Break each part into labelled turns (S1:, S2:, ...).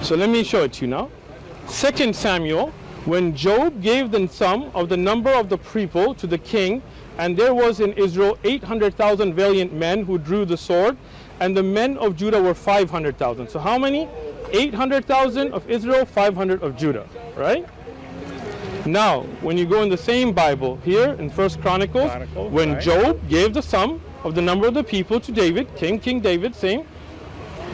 S1: So let me show it to you now. 2 Samuel, when Job gave the sum of the number of the people to the king, and there was in Israel 800,000 valiant men who drew the sword, and the men of Judah were 500,000. So how many? 800,000 of Israel, 500 of Judah, right? Now, when you go in the same Bible, here in 1 Chronicles, when Job gave the sum of the number of the people to David, King David, same,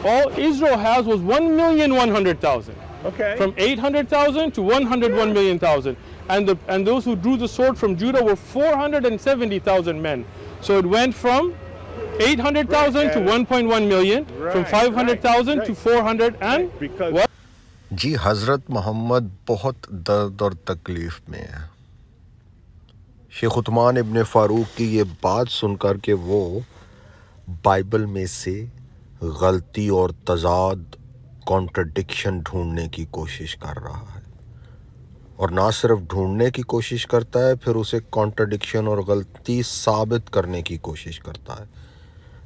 S1: all Israel has was 1,100,000.
S2: Okay.
S1: From 800,000 to 101 million thousand. And those who drew the sword from Judah were 470,000 men. So it went from 800,000 to 1.1 million, from 500,000 to 400 and
S2: Because
S1: what?
S3: جی حضرت محمد بہت درد اور تکلیف میں ہے. شیخ عثمان ابن فاروق کی یہ بات سن کر کہ وہ بائبل میں سے غلطی اور تضاد کانٹرڈکشن ڈھونڈنے کی کوشش کر رہا ہے، اور نہ صرف ڈھونڈنے کی کوشش کرتا ہے، پھر اسے کانٹرڈکشن اور غلطی ثابت کرنے کی کوشش کرتا ہے.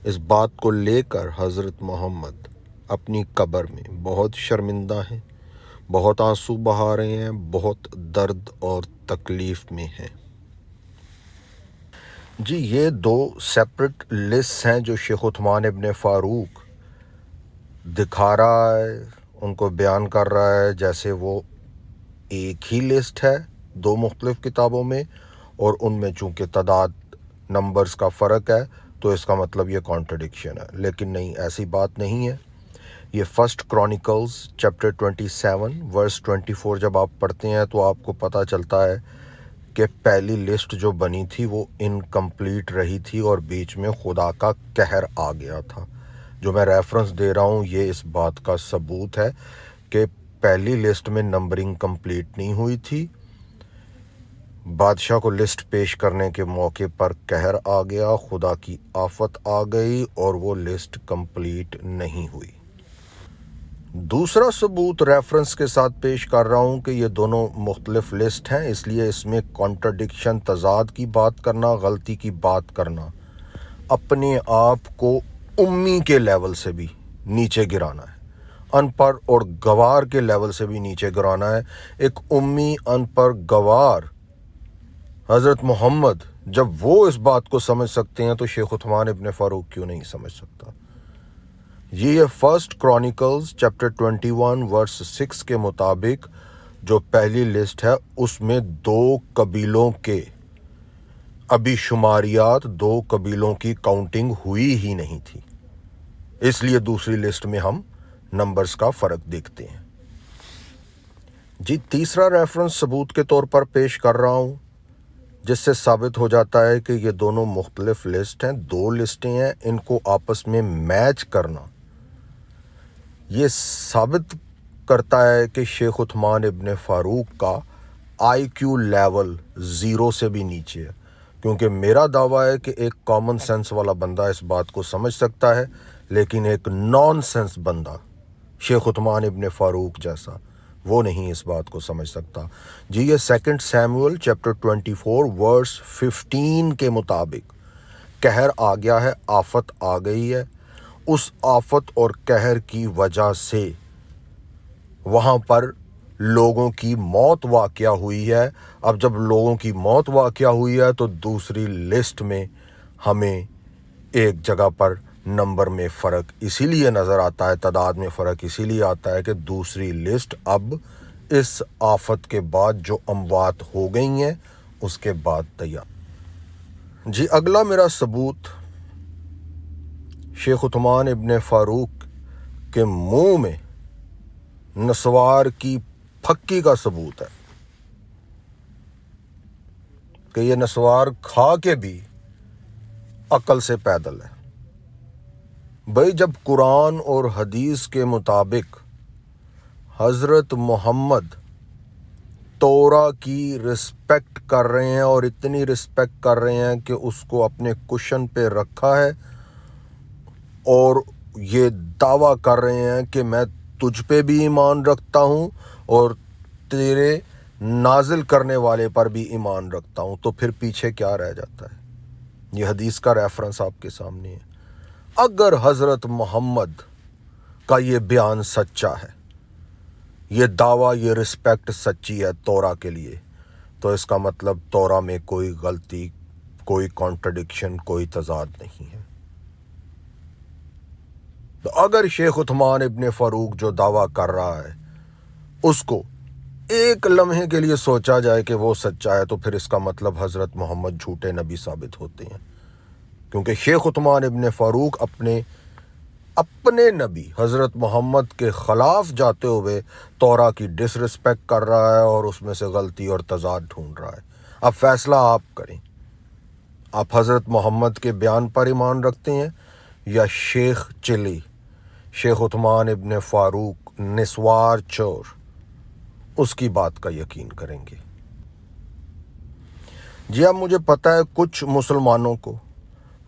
S3: اس بات کو لے کر حضرت محمد اپنی قبر میں بہت شرمندہ ہیں، بہت آنسو بہا رہے ہیں، بہت درد اور تکلیف میں ہیں. جی یہ دو سیپریٹ لسٹ ہیں جو شیخ عثمان ابن فاروق دکھا رہا ہے، ان کو بیان کر رہا ہے جیسے وہ ایک ہی لسٹ ہے دو مختلف کتابوں میں، اور ان میں چونکہ تعداد نمبرز کا فرق ہے تو اس کا مطلب یہ کانٹرڈکشن ہے. لیکن نہیں، ایسی بات نہیں ہے. یہ فرسٹ کرونیکلز چیپٹر 27 ورس 24 جب آپ پڑھتے ہیں تو آپ کو پتہ چلتا ہے کہ پہلی لسٹ جو بنی تھی وہ انکمپلیٹ رہی تھی اور بیچ میں خدا کا قہر آ گیا تھا. جو میں ریفرنس دے رہا ہوں یہ اس بات کا ثبوت ہے کہ پہلی لسٹ میں نمبرنگ کمپلیٹ نہیں ہوئی تھی. بادشاہ کو لسٹ پیش کرنے کے موقع پر قہر آ گیا، خدا کی آفت آ گئی اور وہ لسٹ کمپلیٹ نہیں ہوئی. دوسرا ثبوت ریفرنس کے ساتھ پیش کر رہا ہوں کہ یہ دونوں مختلف لسٹ ہیں، اس لیے اس میں کانٹرڈکشن، تضاد کی بات کرنا، غلطی کی بات کرنا، اپنے آپ کو امی کے لیول سے بھی نیچے گرانا ہے، ان پڑھ اور گوار کے لیول سے بھی نیچے گرانا ہے. ایک امی ان پڑھ گوار حضرت محمد جب وہ اس بات کو سمجھ سکتے ہیں تو شیخ عثمان ابن فاروق کیوں نہیں سمجھ سکتا. یہ فرسٹ کرونیکلز چیپٹر 21 ورس 6 کے مطابق جو پہلی لسٹ ہے اس میں دو قبیلوں کے ابھی شماریات، دو قبیلوں کی کاؤنٹنگ ہوئی ہی نہیں تھی، اس لیے دوسری لسٹ میں ہم نمبرز کا فرق دیکھتے ہیں. جی تیسرا ریفرنس ثبوت کے طور پر پیش کر رہا ہوں جس سے ثابت ہو جاتا ہے کہ یہ دونوں مختلف لسٹ ہیں، دو لسٹیں ہیں، ان کو آپس میں میچ کرنا یہ ثابت کرتا ہے کہ شیخ عثمان ابن فاروق کا آئی کیو لیول 0 سے بھی نیچے ہے. کیونکہ میرا دعویٰ ہے کہ ایک کامن سینس والا بندہ اس بات کو سمجھ سکتا ہے، لیکن ایک نان سینس بندہ شیخ عثمان ابن فاروق جیسا وہ نہیں اس بات کو سمجھ سکتا. جی یہ 2 سیموئل چیپٹر 24 ورس 15 کے مطابق قہر آ گیا ہے، آفت آ گئی ہے. اس آفت اور قہر کی وجہ سے وہاں پر لوگوں کی موت واقع ہوئی ہے. اب جب لوگوں کی موت واقع ہوئی ہے تو دوسری لسٹ میں ہمیں ایک جگہ پر نمبر میں فرق اسی لیے نظر آتا ہے، تعداد میں فرق اسی لیے آتا ہے کہ دوسری لسٹ اب اس آفت کے بعد جو اموات ہو گئی ہیں اس کے بعد تیار. جی اگلا میرا ثبوت شیخ عثمان ابن فاروق کے منہ میں نسوار کی پھکی کا ثبوت ہے کہ یہ نسوار کھا کے بھی عقل سے پیدل ہے. بھائی جب قرآن اور حدیث کے مطابق حضرت محمد تورا کی رسپیکٹ کر رہے ہیں اور اتنی رسپیکٹ کر رہے ہیں کہ اس کو اپنے کشن پہ رکھا ہے اور یہ دعویٰ کر رہے ہیں کہ میں تجھ پہ بھی ایمان رکھتا ہوں اور تیرے نازل کرنے والے پر بھی ایمان رکھتا ہوں، تو پھر پیچھے کیا رہ جاتا ہے؟ یہ حدیث کا ریفرنس آپ کے سامنے ہے. اگر حضرت محمد کا یہ بیان سچا ہے یہ دعویٰ یہ رسپیکٹ سچی ہے تورا کے لیے، تو اس کا مطلب تورا میں کوئی غلطی، کوئی کانٹرڈکشن، کوئی تضاد نہیں ہے۔ تو اگر شیخ عثمان ابن فاروق جو دعویٰ کر رہا ہے اس کو ایک لمحے کے لیے سوچا جائے کہ وہ سچا ہے، تو پھر اس کا مطلب حضرت محمد جھوٹے نبی ثابت ہوتے ہیں، کیونکہ شیخ عثمان ابن فاروق اپنے نبی حضرت محمد کے خلاف جاتے ہوئے تورا کی ڈس رسپیکٹ کر رہا ہے اور اس میں سے غلطی اور تضاد ڈھونڈ رہا ہے۔ اب فیصلہ آپ کریں، آپ حضرت محمد کے بیان پر ایمان رکھتے ہیں یا شیخ چلی، شیخ عثمان ابن فاروق نسوار چور، اس کی بات کا یقین کریں گے؟ جی اب مجھے پتہ ہے کچھ مسلمانوں کو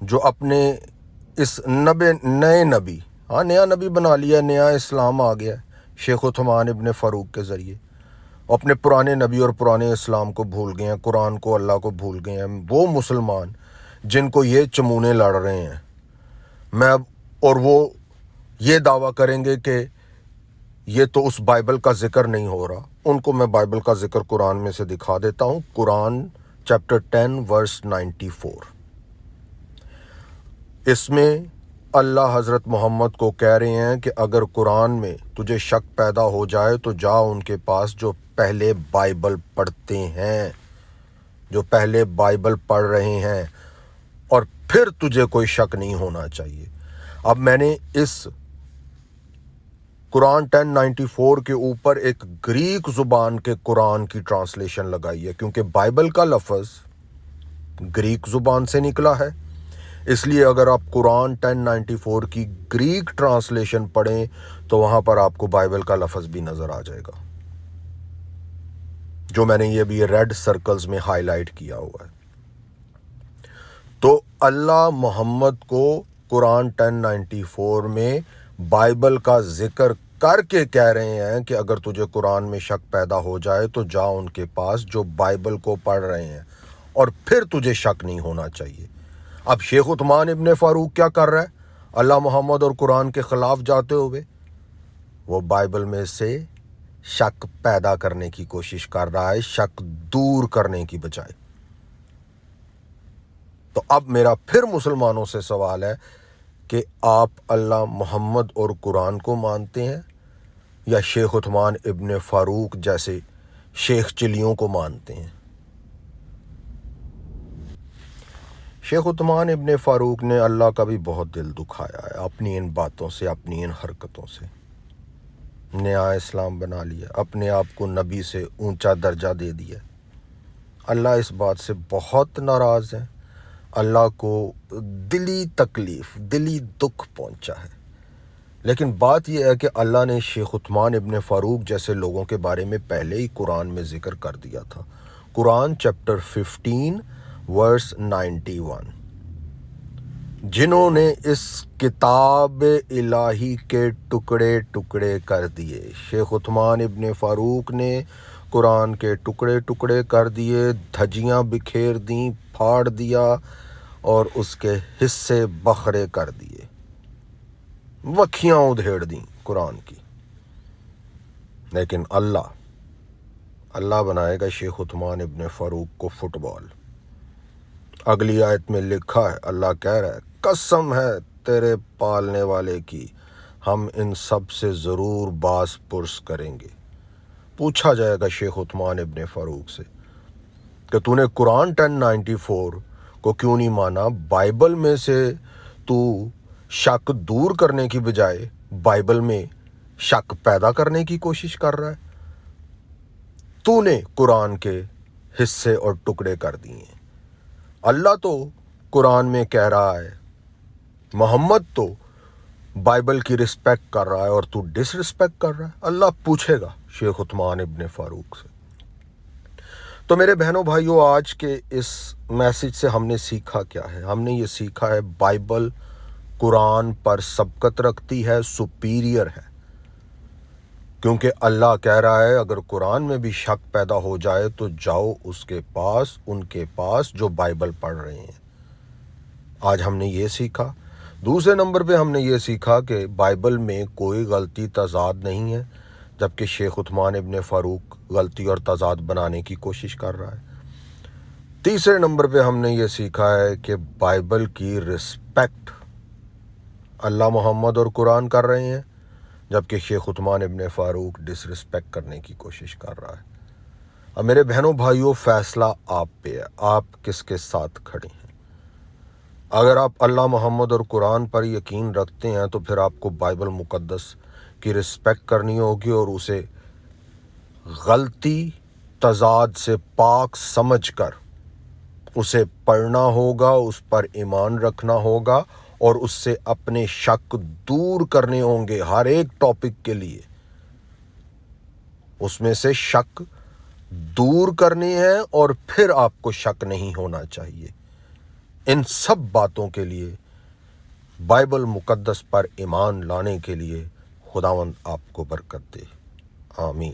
S3: جو اپنے اس نئے نبی، نیا نبی بنا لیا، نیا اسلام آ گیا شیخ عثمان ابن فاروق کے ذریعے، اپنے پرانے نبی اور پرانے اسلام کو بھول گئے ہیں، قرآن کو، اللہ کو بھول گئے ہیں۔ وہ مسلمان جن کو یہ چمونے لڑ رہے ہیں، اور وہ یہ دعویٰ کریں گے کہ یہ تو اس بائبل کا ذکر نہیں ہو رہا، ان کو میں بائبل کا ذکر قرآن میں سے دکھا دیتا ہوں۔ قرآن چیپٹر 10 ورس 94، اس میں اللہ حضرت محمد کو کہہ رہے ہیں کہ اگر قرآن میں تجھے شک پیدا ہو جائے تو جا ان کے پاس جو پہلے بائبل پڑھتے ہیں، جو پہلے بائبل پڑھ رہے ہیں، اور پھر تجھے کوئی شک نہیں ہونا چاہیے۔ اب میں نے اس قرآن 1094 کے اوپر ایک گریک زبان کے قرآن کی ٹرانسلیشن لگائی ہے، کیونکہ بائبل کا لفظ گریک زبان سے نکلا ہے، اس لیے اگر آپ قرآن 1094 کی گریک ٹرانسلیشن پڑھیں تو وہاں پر آپ کو بائبل کا لفظ بھی نظر آ جائے گا، جو میں نے یہ بھی ریڈ سرکلز میں ہائی لائٹ کیا ہوا ہے۔ تو اللہ محمد کو قرآن 1094 میں بائبل کا ذکر کر کے کہہ رہے ہیں کہ اگر تجھے قرآن میں شک پیدا ہو جائے تو جا ان کے پاس جو بائبل کو پڑھ رہے ہیں، اور پھر تجھے شک نہیں ہونا چاہیے۔ اب شیخ عثمان ابن فاروق کیا کر رہا ہے؟ اللہ محمد اور قرآن کے خلاف جاتے ہوئے وہ بائبل میں سے شک پیدا کرنے کی کوشش کر رہا ہے، شک دور کرنے کی بجائے۔ تو اب میرا پھر مسلمانوں سے سوال ہے کہ آپ اللہ محمد اور قرآن کو مانتے ہیں یا شیخ عثمان ابن فاروق جیسے شیخ چلیوں کو مانتے ہیں؟ شیخ عثمان ابن فاروق نے اللہ کا بھی بہت دل دکھایا ہے اپنی ان باتوں سے، اپنی ان حرکتوں سے۔ نیا اسلام بنا لیا، اپنے آپ کو نبی سے اونچا درجہ دے دیا۔ اللہ اس بات سے بہت ناراض ہے، اللہ کو دلی تکلیف، دلی دکھ پہنچا ہے۔ لیکن بات یہ ہے کہ اللہ نے شیخ عثمان ابن فاروق جیسے لوگوں کے بارے میں پہلے ہی قرآن میں ذکر کر دیا تھا۔ قرآن چیپٹر 15 ورس 91، جنہوں نے اس کتاب الہی کے ٹکڑے ٹکڑے کر دیے۔ شیخ عثمان ابن فاروق نے قرآن کے ٹکڑے ٹکڑے کر دیے، دھجیاں بکھیر دیں، پھاڑ دیا اور اس کے حصے بکھرے کر دیے، وکھیاں ادھیڑ دیں قرآن کی۔ لیکن اللہ بنائے گا شیخ عثمان ابن فاروق کو فٹ بال۔ اگلی آیت میں لکھا ہے، اللہ کہہ رہا ہے، قسم ہے تیرے پالنے والے کی، ہم ان سب سے ضرور باز پرس کریں گے۔ پوچھا جائے گا شیخ عثمان ابن فاروق سے کہ تو نے قرآن 1094 کو کیوں نہیں مانا؟ بائبل میں سے تو شک دور کرنے کی بجائے بائبل میں شک پیدا کرنے کی کوشش کر رہا ہے۔ تو نے قرآن کے حصے اور ٹکڑے کر دیے۔ اللہ تو قرآن میں کہہ رہا ہے، محمد تو بائبل کی رسپیکٹ کر رہا ہے اور تو ڈس رسپیکٹ کر رہا ہے۔ اللہ پوچھے گا شیخ عثمان ابن فاروق سے۔ تو میرے بہنوں بھائیوں، آج کے اس میسج سے ہم نے سیکھا کیا ہے؟ ہم نے یہ سیکھا ہے بائبل قرآن پر سبقت رکھتی ہے، سپیریئر ہے، کیونکہ اللہ کہہ رہا ہے اگر قرآن میں بھی شک پیدا ہو جائے تو جاؤ اس کے پاس، ان کے پاس جو بائبل پڑھ رہے ہیں۔ آج ہم نے یہ سیکھا۔ دوسرے نمبر پہ ہم نے یہ سیکھا کہ بائبل میں کوئی غلطی تضاد نہیں ہے۔ جبکہ شیخ عثمان ابن فاروق غلطی اور تضاد بنانے کی کوشش کر رہا ہے۔ تیسرے نمبر پہ ہم نے یہ سیکھا ہے کہ بائبل کی رسپیکٹ اللہ محمد اور قرآن کر رہے ہیں، جبکہ شیخ عثمان ابن فاروق ڈس رسپیکٹ کرنے کی کوشش کر رہا ہے۔ اب میرے بہنوں بھائیوں، فیصلہ آپ پہ ہے، آپ کس کے ساتھ کھڑے ہیں۔ اگر آپ اللہ محمد اور قرآن پر یقین رکھتے ہیں تو پھر آپ کو بائبل مقدس کی رسپیکٹ کرنی ہوگی اور اسے غلطی تضاد سے پاک سمجھ کر اسے پڑھنا ہوگا، اس پر ایمان رکھنا ہوگا اور اس سے اپنے شک دور کرنے ہوں گے۔ ہر ایک ٹاپک کے لیے اس میں سے شک دور کرنی ہے اور پھر آپ کو شک نہیں ہونا چاہیے۔ ان سب باتوں کے لیے بائبل مقدس پر ایمان لانے کے لیے خداوند آپ کو برکت دے، آمین۔